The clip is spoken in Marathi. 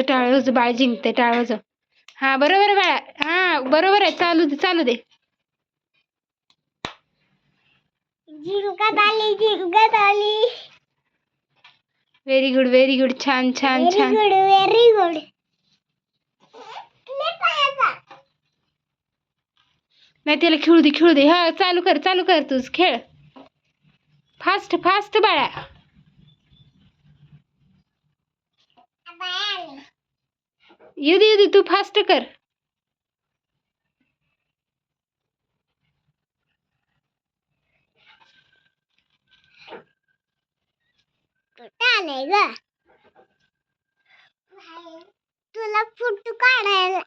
टाळवज बाळ जिंकते टाळवज. हा बरोबर आहे बाळा. हा बरोबर आहे. चालू दे चालू दे. जिंकत आली. व्हेरी गुड छान छान छान. Very good. नाही त्याला खेळू दे. हा चालू कर तूच खेळ. फास्ट फास्ट बाळा. येऊ दे तू फास्ट कर. तुला फोटो काढायला